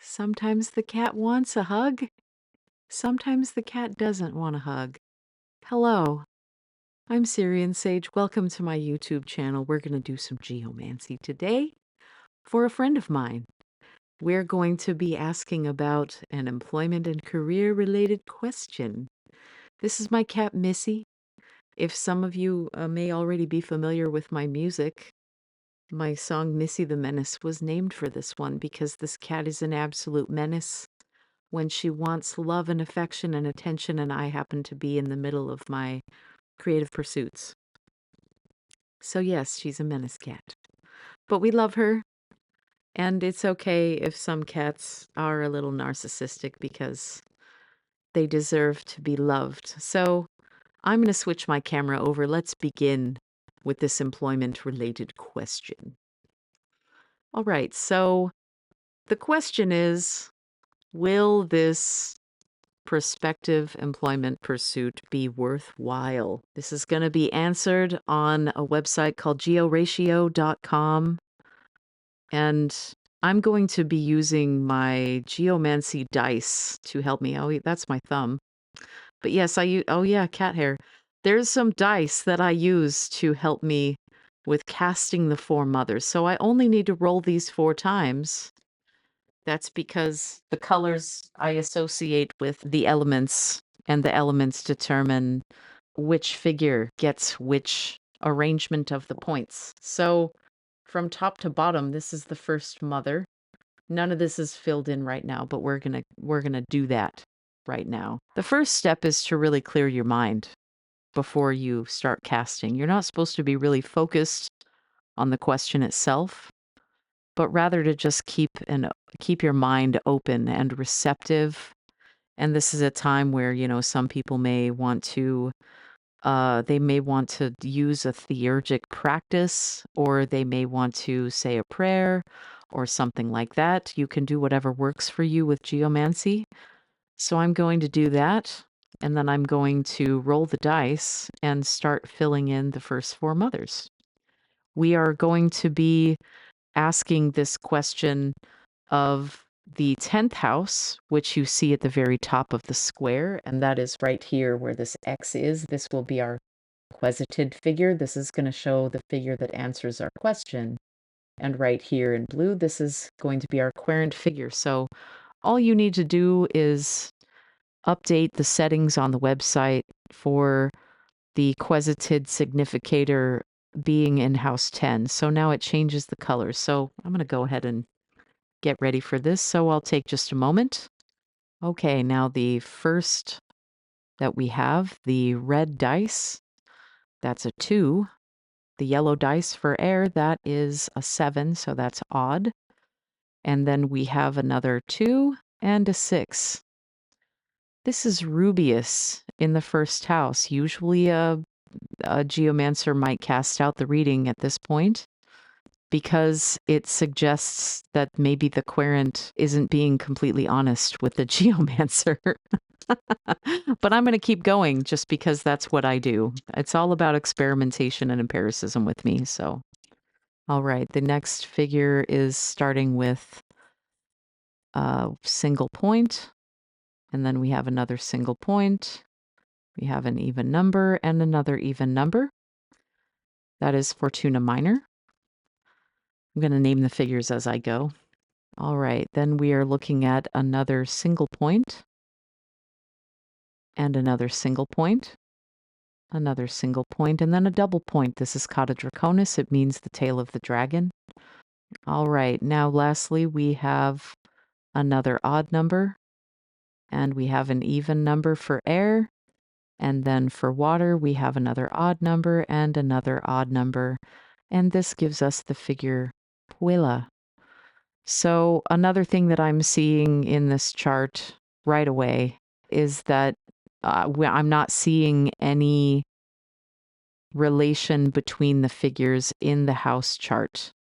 Sometimes the cat wants a hug. Sometimes the cat doesn't want a hug. Hello, I'm Sirian Sage. Welcome to my YouTube channel. We're going to do some geomancy today for a friend of mine. We're going to be asking about an employment and career related question. This is my cat Missy. If some of you may already be familiar with my music, my song Missy the Menace was named for this one because this cat is an absolute menace when she wants love and affection and attention, and I happen to be in the middle of my creative pursuits. So yes, she's a menace cat. But we love her, and it's okay if some cats are a little narcissistic because they deserve to be loved. So I'm going to switch my camera over. Let's begin with this employment-related question. All right, so the question is, will this prospective employment pursuit be worthwhile? This is going to be answered on a website called georatio.com. And I'm going to be using my geomancy dice to help me. Oh, that's my thumb. But yes, I use, oh yeah, cat hair. There's some dice that I use to help me with casting the 4 mothers. So I only need to roll these 4 times. That's because the colors I associate with the elements, and the elements determine which figure gets which arrangement of the points. So from top to bottom, this is the first mother. None of this is filled in right now, but we're gonna do that right now. The first step is to really clear your mind before you start casting. You're not supposed to be really focused on the question itself, but rather to just keep your mind open and receptive. And this is a time where, some people may want to they may want to use a theurgic practice, or they may want to say a prayer or something like that. You can do whatever works for you with geomancy. So I'm going to do that, and then I'm going to roll the dice and start filling in the first 4 mothers. We are going to be asking this question of the 10th house, which you see at the very top of the square, and that is right here where this X is. This will be our quesited figure. This is going to show the figure that answers our question. And right here in blue, this is going to be our querent figure. So all you need to do is update the settings on the website for the quesited significator being in house 10. So now it changes the colors. So I'm going to go ahead and get ready for this. So I'll take just a moment. Okay, now the first that we have, the red dice, that's a 2. The yellow dice for air, that is a 7, so that's odd. And then we have another 2 and a 6. This is Rubius in the first house. Usually a geomancer might cast out the reading at this point, because it suggests that maybe the querent isn't being completely honest with the geomancer. But I'm going to keep going just because that's what I do. It's all about experimentation and empiricism with me. So, all right, the next figure is starting with a single point, and then we have another single point. We have an even number and another even number. That is Fortuna Minor. I'm going to name the figures as I go. All right, then we are looking at another single point, and another single point, another single point, and then a double point. This is Cata Draconis. It means the tail of the dragon. All right, now lastly, we have another odd number, and we have an even number for air, and then for water, we have another odd number and another odd number, and this gives us the figure Puella. So another thing that I'm seeing in this chart right away is that I'm not seeing any relation between the figures in the house chart.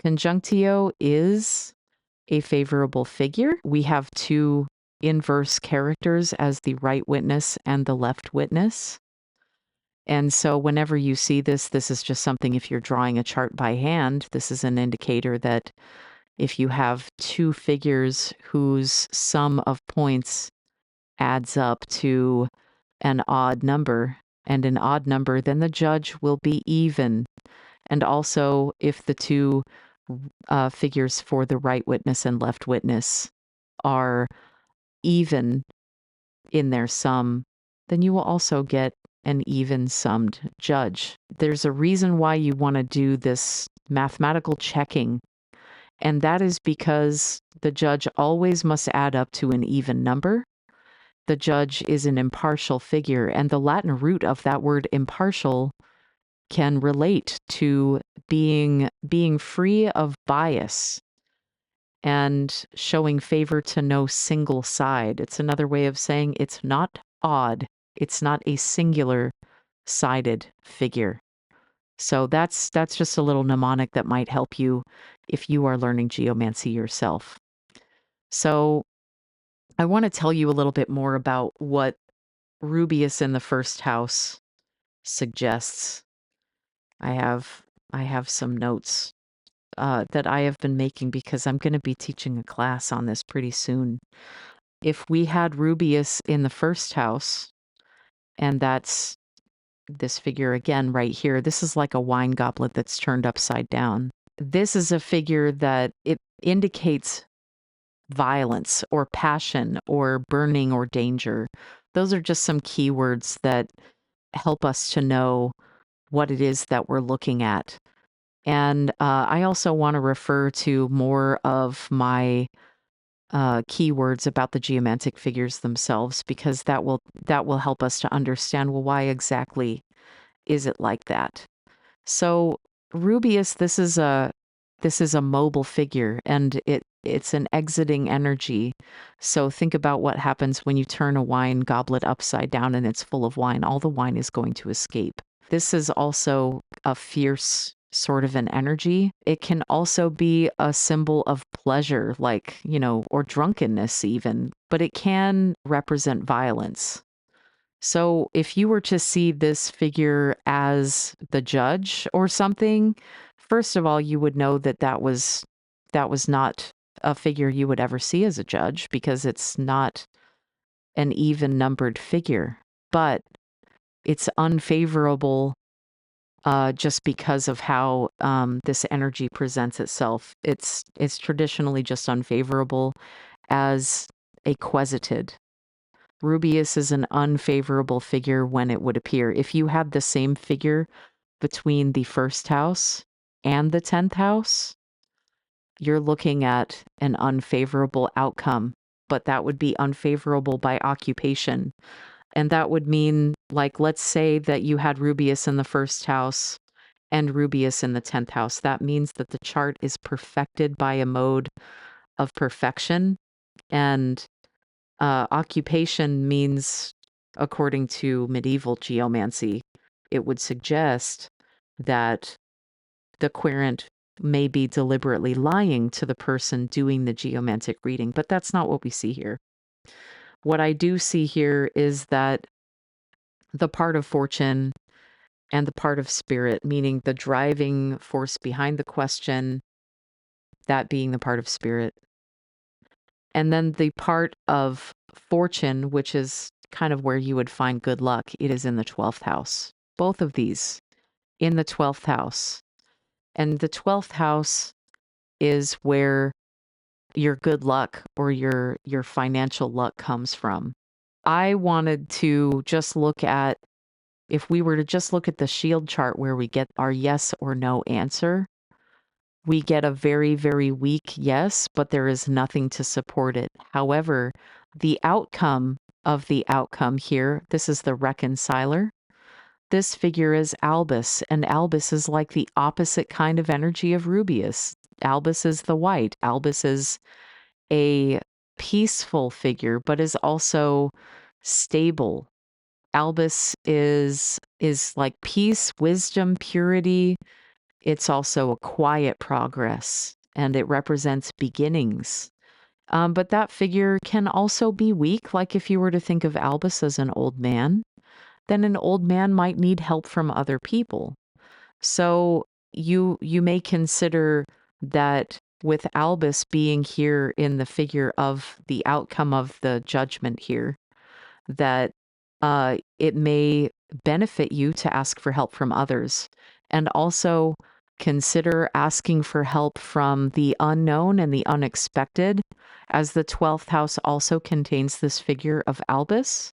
Conjunctio is a favorable figure. We have 2 inverse characters as the right witness and the left witness. And so whenever you see this, this is just something, if you're drawing a chart by hand, this is an indicator that if you have two figures whose sum of points adds up to an odd number and an odd number, then the judge will be even. And also, if the two figures for the right witness and left witness are even in their sum, then you will also get an even summed judge. There's a reason why you want to do this mathematical checking, and that is because the judge always must add up to an even number. The judge is an impartial figure, and the Latin root of that word impartial can relate to being free of bias and showing favor to no single side. It's another way of saying it's not odd. It's not a singular sided figure. So that's just a little mnemonic that might help you if you are learning geomancy yourself. So I want to tell you a little bit more about what Rubeus in the first house suggests. I have some notes that I have been making because I'm going to be teaching a class on this pretty soon. If we had Rubeus in the first house, and that's this figure again right here, this is like a wine goblet that's turned upside down. This is a figure that it indicates violence or passion or burning or danger. Those are just some keywords that help us to know what it is that we're looking at. And I also want to refer to more of my keywords about the geomantic figures themselves, because that will help us to understand, well, why exactly is it like that? So Rubeus, this is a mobile figure, and it's an exiting energy. So think about what happens when you turn a wine goblet upside down and it's full of wine. All the wine is going to escape. This is also a fierce sort of an energy. It can also be a symbol of pleasure, like, or drunkenness even, but it can represent violence. So if you were to see this figure as the judge or something, first of all, you would know that that was not a figure you would ever see as a judge, because it's not an even numbered figure, but it's unfavorable just because of how this energy presents itself. It's traditionally just unfavorable as a quesited. Rubeus is an unfavorable figure when it would appear. If you had the same figure between the first house and the 10th house, you're looking at an unfavorable outcome, but that would be unfavorable by occupation. And that would mean, like, let's say that you had Rubeus in the first house and Rubeus in the 10th house. That means that the chart is perfected by a mode of perfection. And occupation means, according to medieval geomancy, it would suggest that the querent may be deliberately lying to the person doing the geomantic reading, but that's not what we see here. What I do see here is that the part of fortune and the part of spirit, meaning the driving force behind the question, that being the part of spirit, and then the part of fortune, which is kind of where you would find good luck, it is in the 12th house. Both of these in the 12th house. And the 12th house is where your good luck or your financial luck comes from. I wanted to just look at, if we were to just look at the shield chart where we get our yes or no answer, we get a very, very weak yes, but there is nothing to support it. However, the outcome of the outcome here, this is the reconciler. This figure is Albus, and Albus is like the opposite kind of energy of Rubeus. Albus is the white. Albus is a peaceful figure, but is also stable. Albus is like peace, wisdom, purity. It's also a quiet progress, and it represents beginnings. But that figure can also be weak, like if you were to think of Albus as an old man, then an old man might need help from other people. So you may consider that with Albus being here in the figure of the outcome of the judgment here, that it may benefit you to ask for help from others, and also consider asking for help from the unknown and the unexpected, as the 12th house also contains this figure of Albus.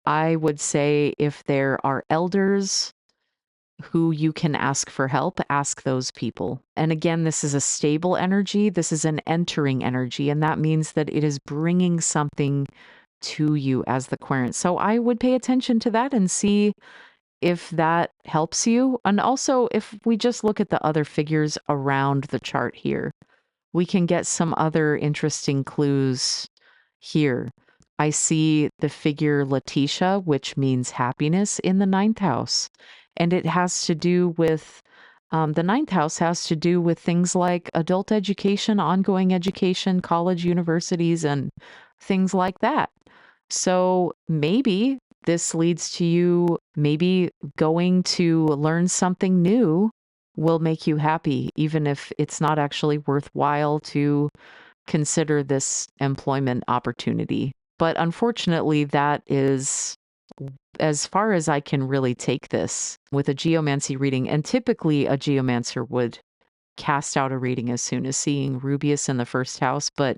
I would say if there are elders who you can ask for help, ask those people. And again, this is a stable energy. This is an entering energy, and that means that it is bringing something to you as the querent. So I would pay attention to that and see if that helps you. And also, if we just look at the other figures around the chart here, we can get some other interesting clues here. I see the figure Letitia, which means happiness, in the 9th house. And it has to do with, the 9th house has to do with things like adult education, ongoing education, college, universities, and things like that. So maybe this leads to you, maybe going to learn something new will make you happy, even if it's not actually worthwhile to consider this employment opportunity. But unfortunately, that is as far as I can really take this with a geomancy reading. And typically, a geomancer would cast out a reading as soon as seeing Rubeus in the 1st house, but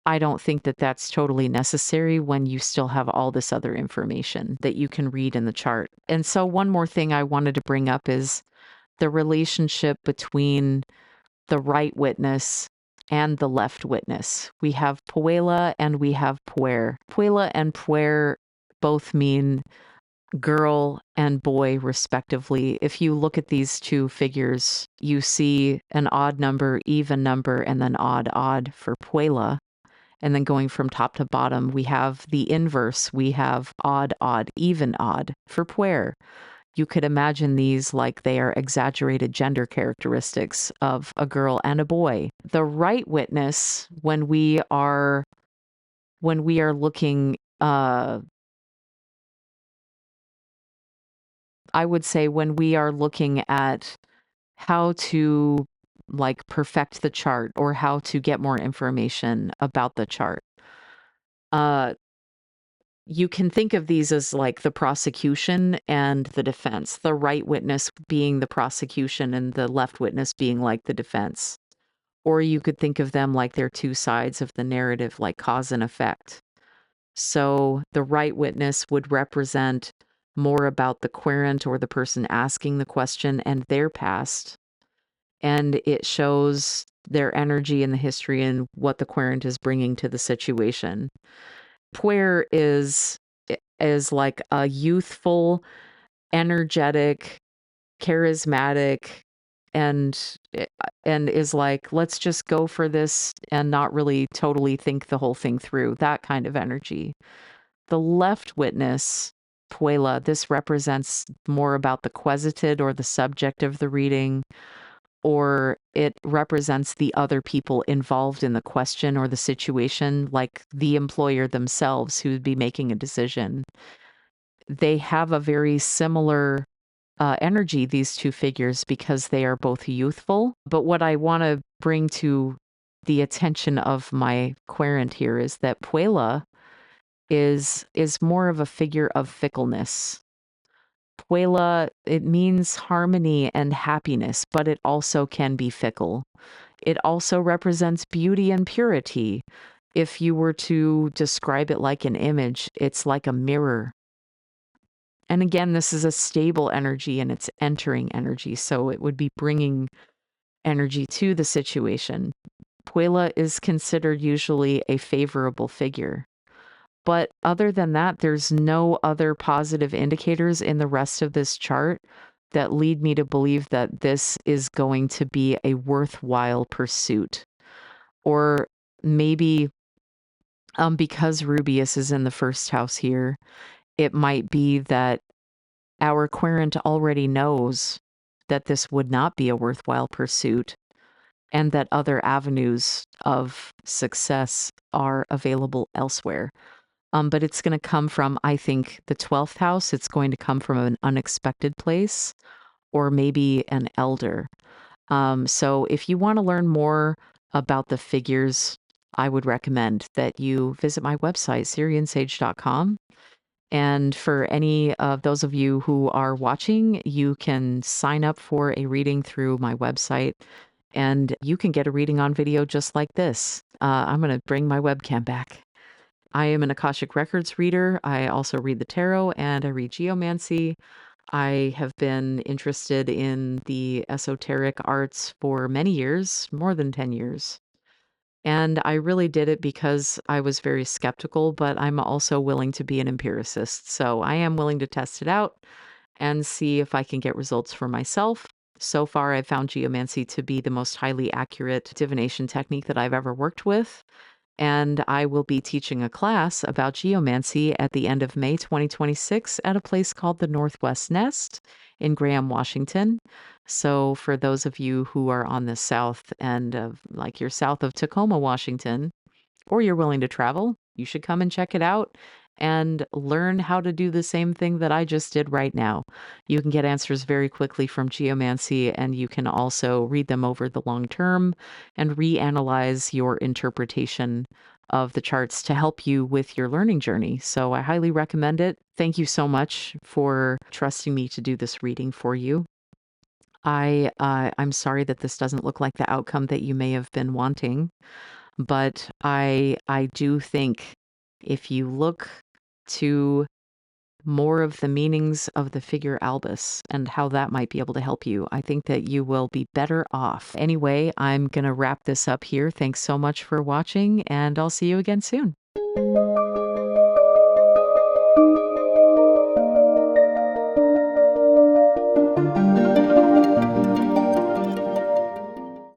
I don't think that that's totally necessary when you still have all this other information that you can read in the chart. And so, one more thing I wanted to bring up is the relationship between the right witness and the left witness. We have Puella and we have Puer. Puella and Puer both mean girl and boy, respectively. If you look at these two figures, you see an odd number, even number, and then odd, odd for Puella. And then going from top to bottom, we have the inverse. We have odd, odd, even odd for Puer. You could imagine these like they are exaggerated gender characteristics of a girl and a boy. The right witness, when we are looking, I would say when we are looking at how to like perfect the chart or how to get more information about the chart, you can think of these as like the prosecution and the defense, the right witness being the prosecution and the left witness being like the defense. Or you could think of them like they're two sides of the narrative, like cause and effect. So the right witness would represent more about the querent or the person asking the question and their past. And it shows their energy in the history and what the querent is bringing to the situation. Puer is like a youthful, energetic, charismatic, and is like, let's just go for this and not really totally think the whole thing through. That kind of energy. The left witness, Puella, this represents more about the quesited or the subject of the reading, or it represents the other people involved in the question or the situation, like the employer themselves who would be making a decision. They have a very similar energy, these two figures, because they are both youthful. But what I want to bring to the attention of my querent here is that Puella is more of a figure of fickleness. Puella, it means harmony and happiness, but it also can be fickle. It also represents beauty and purity. If you were to describe it like an image, it's like a mirror. And again, this is a stable energy and it's entering energy, so it would be bringing energy to the situation. Puella is considered usually a favorable figure. But other than that, there's no other positive indicators in the rest of this chart that lead me to believe that this is going to be a worthwhile pursuit. Or maybe because Rubeus is in the 1st house here, it might be that our querent already knows that this would not be a worthwhile pursuit and that other avenues of success are available elsewhere. But it's going to come from, I think, the 12th house. It's going to come from an unexpected place or maybe an elder. So if you want to learn more about the figures, I would recommend that you visit my website, SirianSage.com. And for any of those of you who are watching, you can sign up for a reading through my website and you can get a reading on video just like this. I'm going to bring my webcam back. I am an Akashic Records reader. I also read the tarot and I read geomancy. I have been interested in the esoteric arts for many years, more than 10 years. And I really did it because I was very skeptical, but I'm also willing to be an empiricist. So I am willing to test it out and see if I can get results for myself. So far, I've found geomancy to be the most highly accurate divination technique that I've ever worked with. And I will be teaching a class about geomancy at the end of May 2026 at a place called the Northwest Nest in Graham, Washington. So, for those of you who are on the south end of, like, you're south of Tacoma, Washington, or you're willing to travel, you should come and check it out and learn how to do the same thing that I just did right now. You can get answers very quickly from geomancy, and you can also read them over the long term and reanalyze your interpretation of the charts to help you with your learning journey. So I highly recommend it. Thank you so much for trusting me to do this reading for you. I'm sorry that this doesn't look like the outcome that you may have been wanting. But I do think if you look to more of the meanings of the figure albus and how that might be able to help you, I think that you will be better off. Anyway, I'm going to wrap this up here. Thanks so much for watching, and I'll see you again soon.